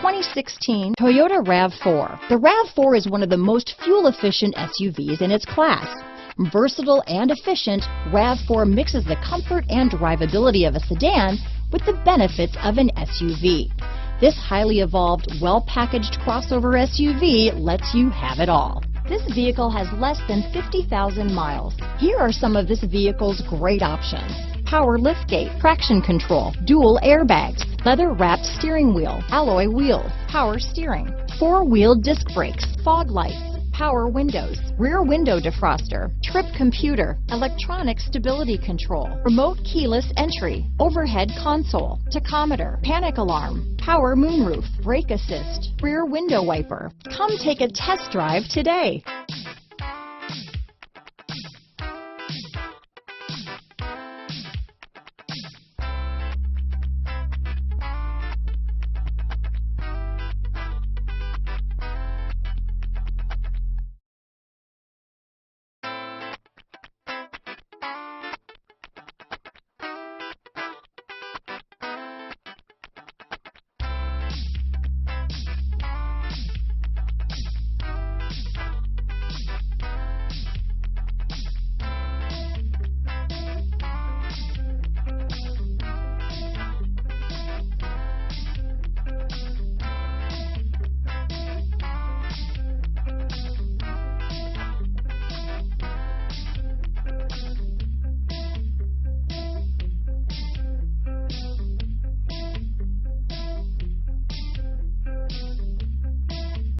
2016 Toyota RAV4. The RAV4 is one of the most fuel-efficient SUVs in its class. Versatile and efficient, RAV4 mixes the comfort and drivability of a sedan with the benefits of an SUV. This highly evolved, well-packaged crossover SUV lets you have it all. This vehicle has less than 50,000 miles. Here are some of this vehicle's great options: power liftgate, traction control, dual airbags, leather-wrapped steering wheel, alloy wheels, power steering, four-wheel disc brakes, fog lights, power windows, rear window defroster, trip computer, electronic stability control, remote keyless entry, overhead console, tachometer, panic alarm, power moonroof, brake assist, rear window wiper. Come take a test drive today.